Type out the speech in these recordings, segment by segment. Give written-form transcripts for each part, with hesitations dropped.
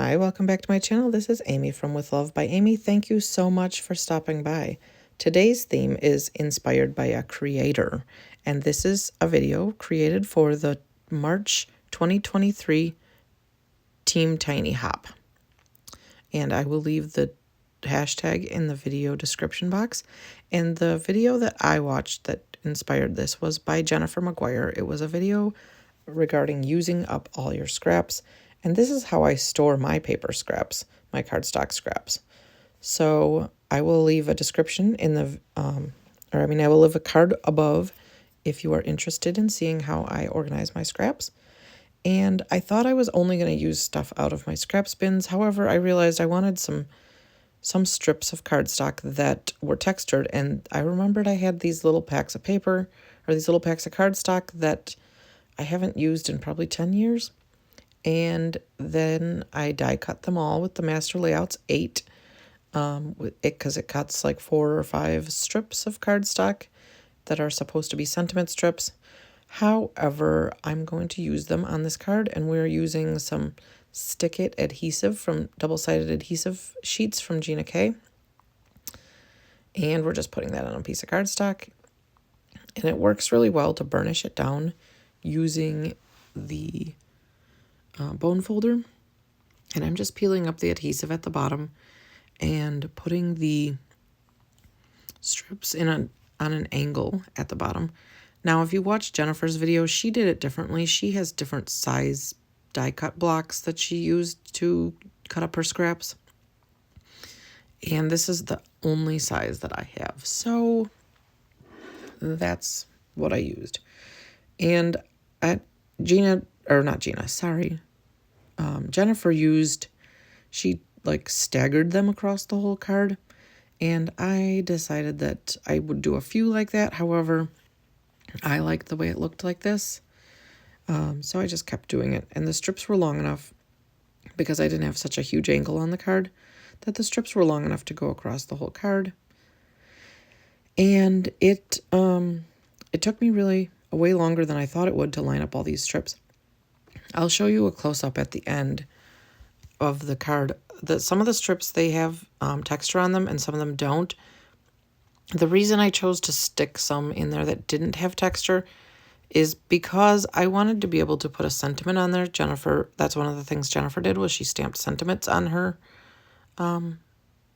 Hi, welcome back to my channel. This is Amy from With Love by Amy. Thank you so much for stopping by. Today's theme is inspired by a creator, and this is a video created for the March 2023 Team Tiny Hop. And I will leave the hashtag in the video description box. And the video that I watched that inspired this was by Jennifer McGuire. It was a video regarding using up all your scraps. And this is how I store my paper scraps, my cardstock scraps. So I will leave a description in the, I will leave a card above if you are interested in seeing how I organize my scraps. And I thought I was only going to use stuff out of my scraps bins. However, I realized I wanted some strips of cardstock that were textured. And I remembered I had these little packs of paper, or these little packs of cardstock that I haven't used in probably 10 years. And then I die cut them all with the Master Layouts 8, because it cuts like 4 or 5 strips of cardstock that are supposed to be sentiment strips. However, I'm going to use them on this card, and we're using some Stick It adhesive from double-sided adhesive sheets from Gina K. And we're just putting that on a piece of cardstock. And it works really well to burnish it down using the bone folder. And I'm just peeling up the adhesive at the bottom and putting the strips on an angle at the bottom. Now, if you watch Jennifer's video, she did it differently. She has different size die cut blocks that she used to cut up her scraps. And this is the only size that I have. So that's what I used. And Jennifer she like staggered them across the whole card. And I decided that I would do a few like that. However, I liked the way it looked like this. So I just kept doing it. And the strips were long enough, because I didn't have such a huge angle on the card, that the strips were long enough to go across the whole card. And it took me really way longer than I thought it would to line up all these strips. I'll show you a close-up at the end of the card. Some of the strips, they have texture on them and some of them don't. The reason I chose to stick some in there that didn't have texture is because I wanted to be able to put a sentiment on there. That's one of the things Jennifer did, was she stamped sentiments on her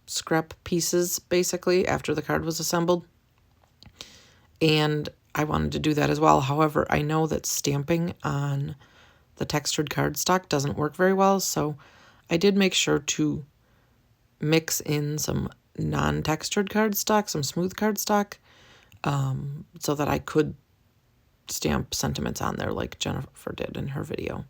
scrap pieces, basically, after the card was assembled. And I wanted to do that as well. However, I know that stamping on the textured cardstock doesn't work very well, so I did make sure to mix in some non-textured cardstock, some smooth cardstock, so that I could stamp sentiments on there like Jennifer did in her video.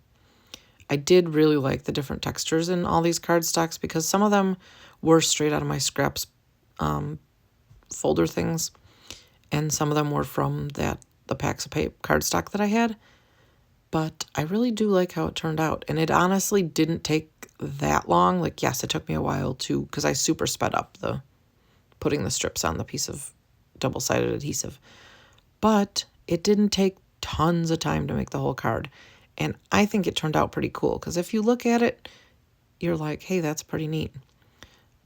I did really like the different textures in all these cardstocks, because some of them were straight out of my scraps folder things, and some of them were from the packs of cardstock that I had. But I really do like how it turned out, and it honestly didn't take that long. Like, yes, it took me a while to, because I super sped up putting the strips on the piece of double-sided adhesive. But it didn't take tons of time to make the whole card. And I think it turned out pretty cool, because if you look at it, you're like, hey, that's pretty neat.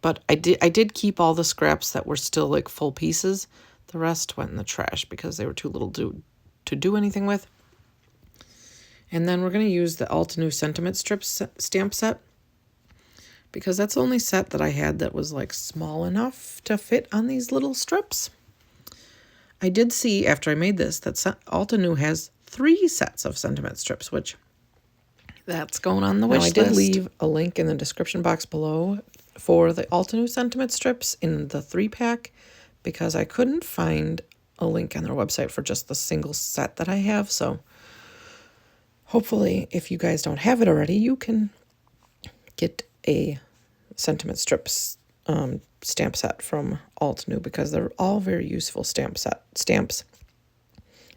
But I did keep all the scraps that were still like full pieces. The rest went in the trash because they were too little to do anything with. And then we're going to use the Altenew Sentiment Strips stamp set, because that's the only set that I had that was like small enough to fit on these little strips. I did see after I made this that Altenew has 3 sets of sentiment strips, which that's going on the wish list. I did leave a link in the description box below for the Altenew sentiment strips in the 3-pack, because I couldn't find a link on their website for just the single set that I have. So hopefully, if you guys don't have it already, you can get a sentiment strips stamp set from Altenew, because they're all very useful stamps.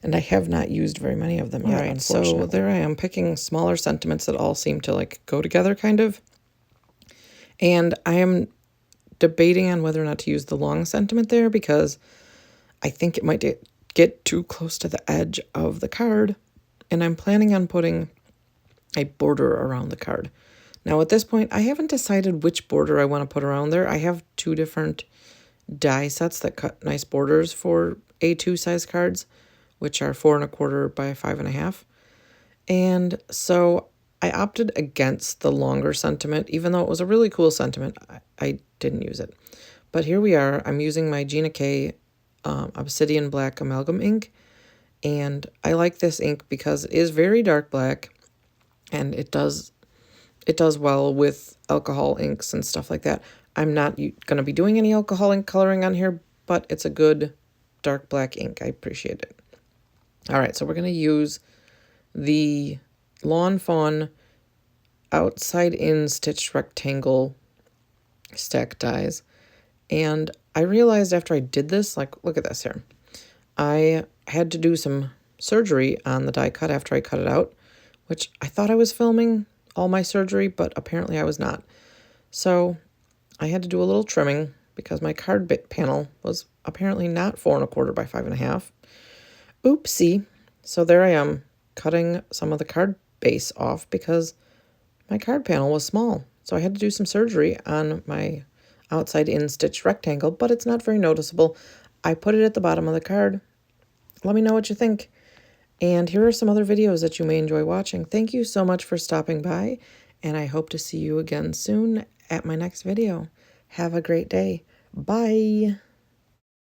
And I have not used very many of them yet, unfortunately. So there I am, picking smaller sentiments that all seem to like go together, kind of. And I am debating on whether or not to use the long sentiment there, because I think it might get too close to the edge of the card. And I'm planning on putting a border around the card. Now at this point, I haven't decided which border I want to put around there. I have 2 different die sets that cut nice borders for A2 size cards, which are 4 1/4 by 5 1/2. And so I opted against the longer sentiment, even though it was a really cool sentiment. I didn't use it. But here we are. I'm using my Gina K Obsidian Black Amalgam ink. And I like this ink because it is very dark black, and it does well with alcohol inks and stuff like that. I'm not going to be doing any alcohol ink coloring on here, but it's a good dark black ink. I appreciate it. All right, so we're going to use the Lawn Fawn outside in stitched rectangle stack dies. And I realized after I did this, like, look at this here. I had to do some surgery on the die cut after I cut it out, which I thought I was filming all my surgery, but apparently I was not. So I had to do a little trimming because my card bit panel was apparently not 4 1/4 by 5 1/2. Oopsie. So there I am, cutting some of the card base off because my card panel was small. So I had to do some surgery on my outside in stitched rectangle, but it's not very noticeable. I put it at the bottom of the card. Let me know what you think. And here are some other videos that you may enjoy watching. Thank you so much for stopping by, and I hope to see you again soon at my next video. Have a great day. Bye.